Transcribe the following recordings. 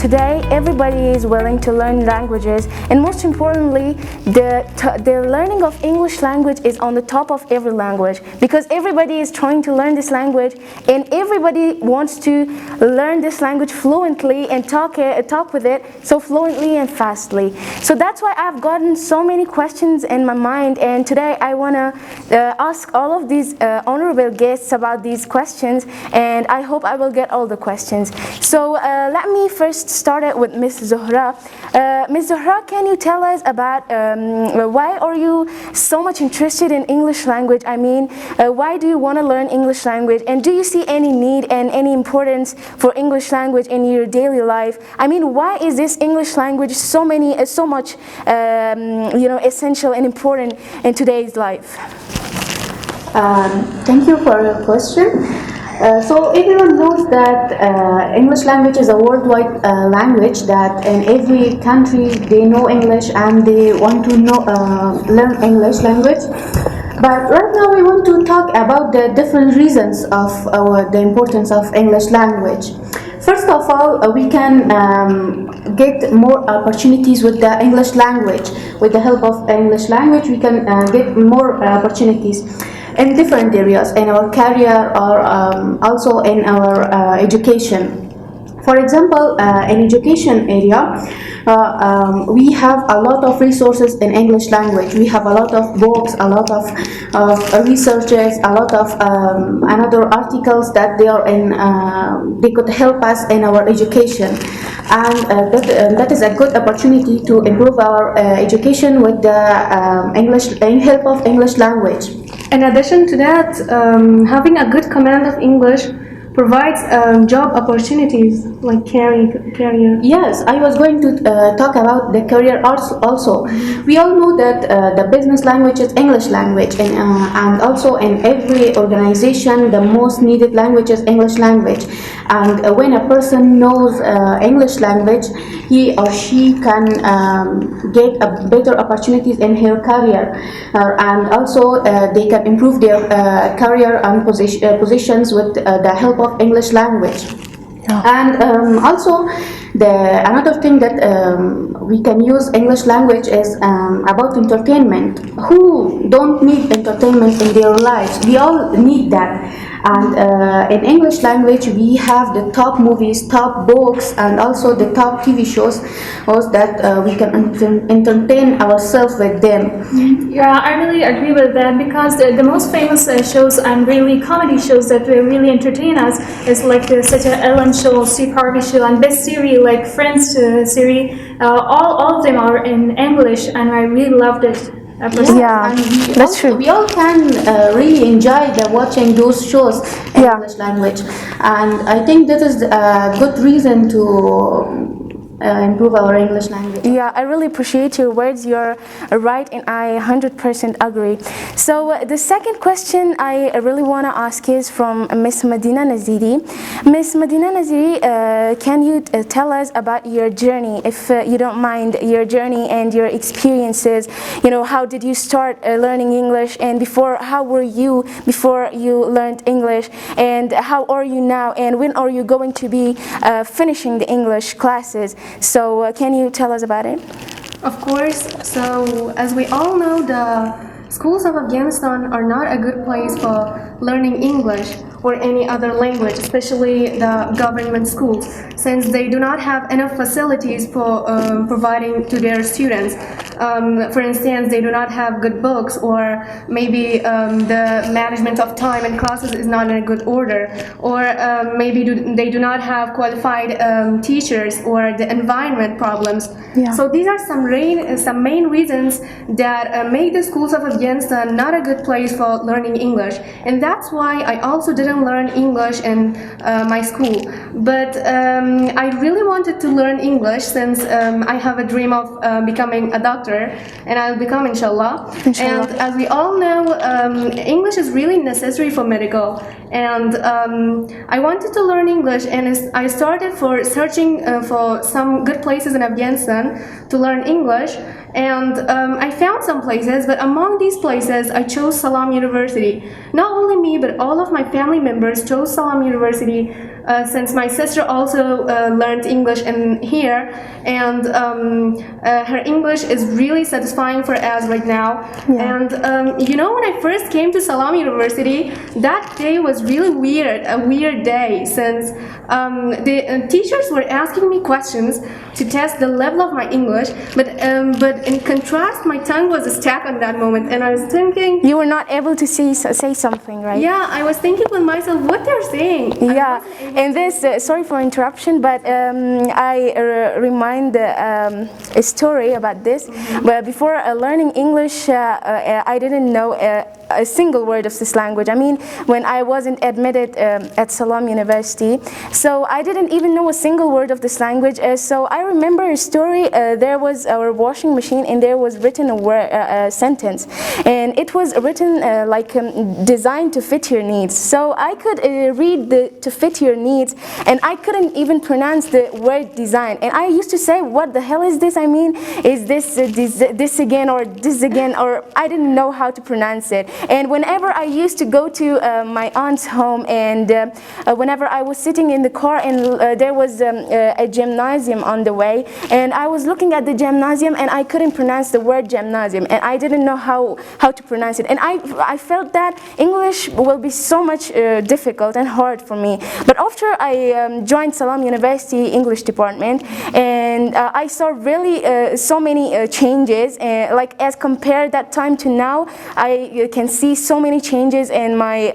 today everybody is willing to learn languages, and most importantly, the learning of English language is on the top of every language, because everybody is trying to learn this language, and everybody wants to learn this language fluently and talk with it so fluently and fastly. So that's why I've gotten so many questions in my mind, and today I want to ask all of these honorable guests about these questions, and I hope I will get all the questions. So let me first start it with Ms. Zuhra. Ms. Zuhra, can you tell us about why are you so much interested in English language? I mean, why do you want to learn English language, and do you see any need and any importance for English language in your daily life? I mean, why is this English language so much essential and important in today's life? Thank you for your question. So everyone knows that English language is a worldwide language, that in every country they know English and they want to learn English language. But right now we want to talk about the different reasons of the importance of English language. First of all, we can get more opportunities with the English language. With the help of English language, we can get more opportunities in different areas, in our career or also in our education. For example, in education area, we have a lot of resources in English language. We have a lot of books, a lot of researches, a lot of another articles that they are in. They could help us in our education, and that is a good opportunity to improve our education with the help of English language. In addition to that, having a good command of English provides job opportunities like career. Yes, I was going to talk about the career also. We all know that the business language is English language, and also in every organization the most needed language is English language. And when a person knows English language, he or she can get a better opportunities in her career, and also they can improve their career and positions with the help of English language. And also another thing that we can use English language is about entertainment. Who don't need entertainment in their lives? We all need that. And in English language we have the top movies, top books, and also the top TV shows that we can entertain ourselves with them. Yeah, I really agree with that, because the most famous shows and really comedy shows that really entertain us is like such as Ellen Show, Steve Harvey Show, and best series like Friends series. All of them are in English, and I really loved it. Yeah, that's true. We all can really enjoy watching those shows in English language, and I think that is a good reason to improve our English language. Yeah, I really appreciate your words. You're right, and I 100% agree. So the second question I really want to ask is from Miss Medina Naziri. Miss Medina Naziri, can you tell us about your journey, if you don't mind, your journey and your experiences? You know, how did you start learning English, and how were you before you learned English, and how are you now, and when are you going to be finishing the English classes? So can you tell us about it? Of course. So as we all know, the schools of Afghanistan are not a good place for learning English or any other language, especially the government schools, since they do not have enough facilities for providing to their students. For instance, they do not have good books, or maybe the management of time and classes is not in a good order, or maybe they do not have qualified teachers, or the environment problems. Yeah. So these are some main reasons that make the schools of Afghanistan not a good place for learning English, and that's why I also didn't learn English in my school. But I really wanted to learn English, since I have a dream of becoming a doctor, and I'll become, inshallah. And as we all know, English is really necessary for medical, and I wanted to learn English, and I started for searching for some good places in Afghanistan to learn English, and I found some places, but among these places I chose Salam University. Not only me, but all of my family members chose Salam University since my sister also learned English in here, and her English is really satisfying for us right now. And when I first came to Salam University, that day was really a weird day, since the teachers were asking me questions to test the level of my English, but in contrast, my tongue was stuck on that moment, and I was thinking, You were not able to say something, right? yeah, I was thinking with myself, what they're saying. Yeah, and this, sorry for interruption, but I remind a story about this. But before learning English, I didn't know a single word of this language. I mean, when I wasn't admitted at Salam University, so I didn't even know a single word of this language. So I remember a story. There was our washing machine, and there was written a sentence, and it was written designed to fit your needs. So I could read the to fit your needs, and I couldn't even pronounce the word design. And I used to say, what the hell is this? I mean, is this again, or this again, or I didn't know how to pronounce it. And whenever I used to go to my aunt's home, and whenever I was sitting in the car, and there was a gymnasium on the way, and I was looking at the gymnasium, and I couldn't pronounce the word gymnasium, and I didn't know how to pronounce it. And I felt that English will be so much difficult and hard for me. But after I joined Salam University English department, and I saw really so many changes, like as compared that time to now, I can see so many changes in my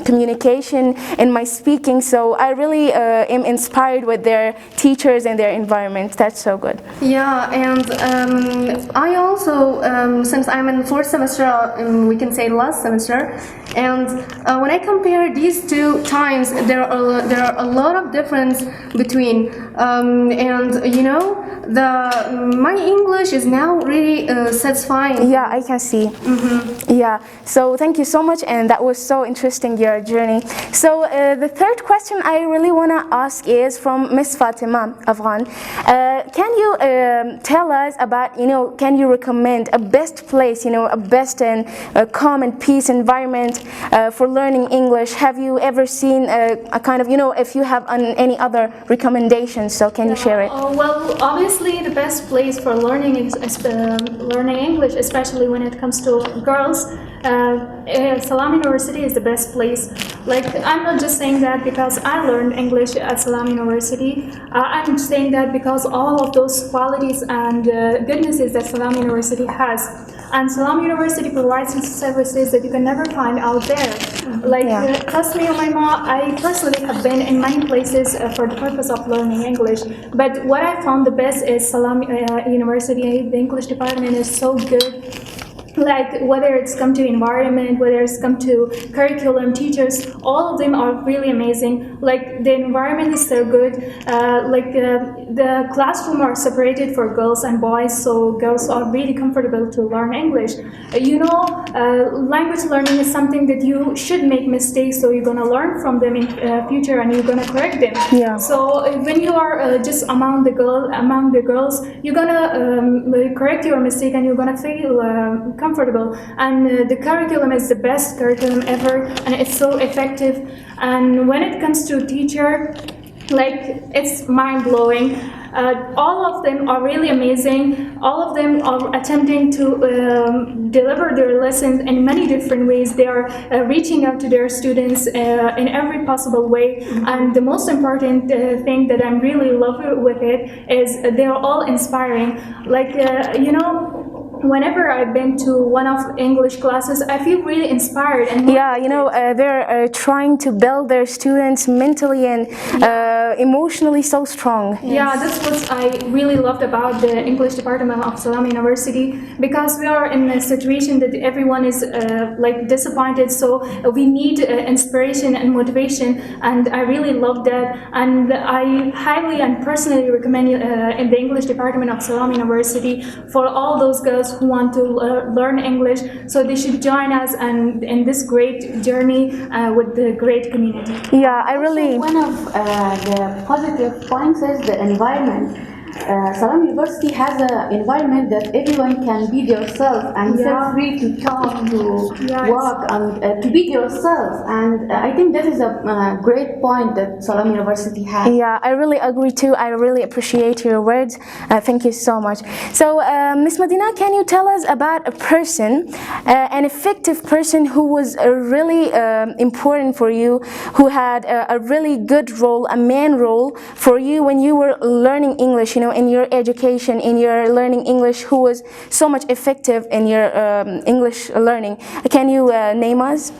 communication and my speaking. So I really am inspired with their teachers and their environment. That's so good. Yeah, and I also, since I'm in fourth semester, we can say last semester, and when I compare these two times, there are a lot of difference between, and my English is now really satisfying. Yeah, I can see. Yeah, so thank you so much, and that was so interesting, your journey. So the third question I really want to ask is from Miss Fatima Afghan. Can you tell us about, can you recommend a best place, a best and calm and peace environment for learning English? Have you ever seen a kind of, if you have any other recommendations, so can you share it? Well, obviously the best place for learning learning English, especially when it comes to girls, Salam University is the best place. Like, I'm not just saying that because I learned English at Salam University. I'm saying that because all of those qualities and goodnesses that Salam University has. And Salam University provides services that you can never find out there. Trust me, Umayma, I personally have been in many places for the purpose of learning English. But what I found the best is Salam University. The English department is so good. Like, whether it's come to environment, whether it's come to curriculum, teachers, all of them are really amazing. Like, the environment is so good. The classroom are separated for girls and boys, so girls are really comfortable to learn English. Language learning is something that you should make mistakes, so you're gonna learn from them in future, and you're gonna correct them. Yeah. So when you are just among the girls, you're gonna correct your mistake, and you're gonna feel comfortable. And the curriculum is the best curriculum ever, and it's so effective. And when it comes to teacher, it's mind-blowing. All of them are really amazing. All of them are attempting to deliver their lessons in many different ways. They are reaching out to their students in every possible way. And the most important thing that I'm really loving with it is they're all inspiring. Whenever I've been to one of English classes, I feel really inspired. And they're trying to build their students mentally and emotionally so strong. Yeah, that's what I really loved about the English department of Salam University, because we are in a situation that everyone is disappointed, so we need inspiration and motivation, and I really love that. And I highly and personally recommend in the English department of Salam University for all those girls who want to learn English, so they should join us and in this great journey with the great community. Yeah, I really... One of the positive points is the environment. Salam University has an environment that everyone can be themselves and feel free to talk, to walk, and to be yourself. And I think that is a great point that Salam University has. Yeah, I really agree too. I really appreciate your words. Thank you so much. So, Miss Medina, can you tell us about a person, an effective person who was really important for you, who had a really good role, a main role for you when you were learning English, you know, in your education, in your learning English, who was so much effective in your English learning? Can you name us?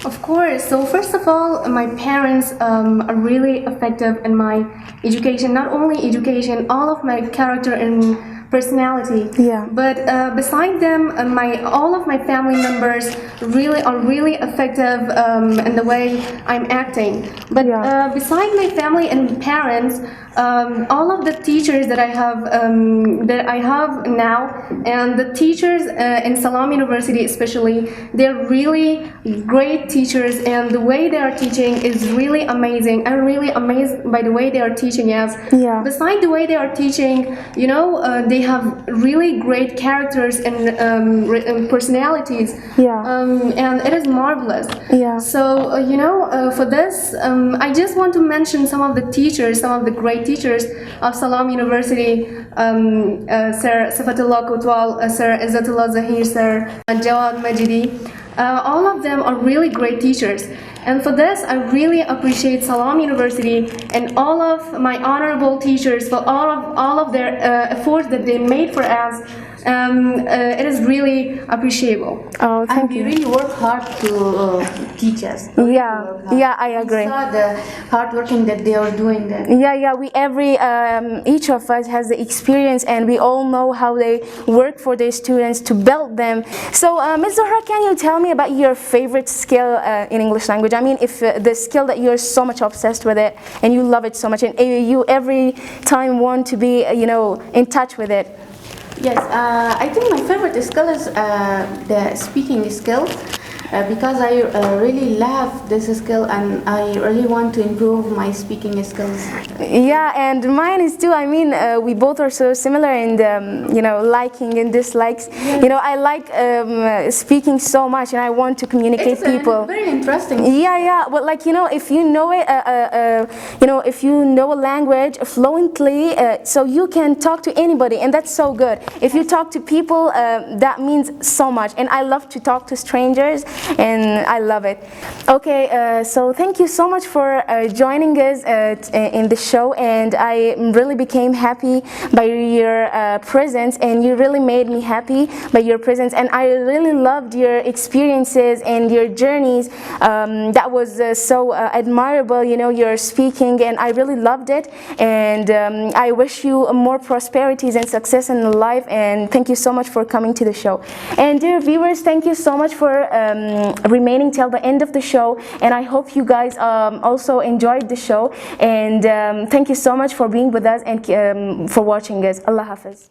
Of course. So first of all, my parents are really effective in my education. Not only education, all of my character and personality. Yeah. But beside them, all of my family members are really effective in the way I'm acting. But beside my family and parents, all of the teachers that I have now, and the teachers in Salam University especially, they're really great teachers, and the way they are teaching is really amazing. I'm really amazed by the way they are teaching us. Yeah. Beside the way they are teaching, you know, they have really great characters and personalities. Yeah. And it is marvelous. Yeah. So you know, for this, I just want to mention some of the teachers, some of the great teachers of Salam University. Sir Sifatullah Kotwal, Sir Izzatullah Zahir, Sir Jawad Majidi. All of them are really great teachers. And for this, I really appreciate Salam University and all of my honorable teachers for all of their efforts that they made for us. It is really appreciable. Oh, thank and you. we really work hard to teach us. Yeah, I agree. We saw the hard working that they are doing there. Yeah, we each of us has the experience, and we all know how they work for their students to build them. So, Ms. Zohra, can you tell me about your favorite skill in English language? I mean, if the skill that you're so much obsessed with it and you love it so much, and you every time want to be, you know, in touch with it. Yes, I think my favorite skill is the speaking skill. Because I really love this skill and I really want to improve my speaking skills. Yeah, and mine is too. I mean, we both are so similar in the, you know, liking and dislikes. Yes. You know, I like speaking so much, and I want to communicate people. Very interesting. Yeah. But like, you know, if you know it, you know, if you know a language fluently, so you can talk to anybody, and that's so good. If you talk to people, that means so much. And I love to talk to strangers. And I love it. Okay, so thank you so much for joining us in the show, and I really became happy by your presence, and you really made me happy by your presence, and I really loved your experiences and your journeys. That was so admirable, you know, your speaking, and I really loved it, and I wish you more prosperities and success in life, and thank you so much for coming to the show. And dear viewers, thank you so much for remaining till the end of the show, and I hope you guys also enjoyed the show, and thank you so much for being with us and for watching us. Allah Hafiz.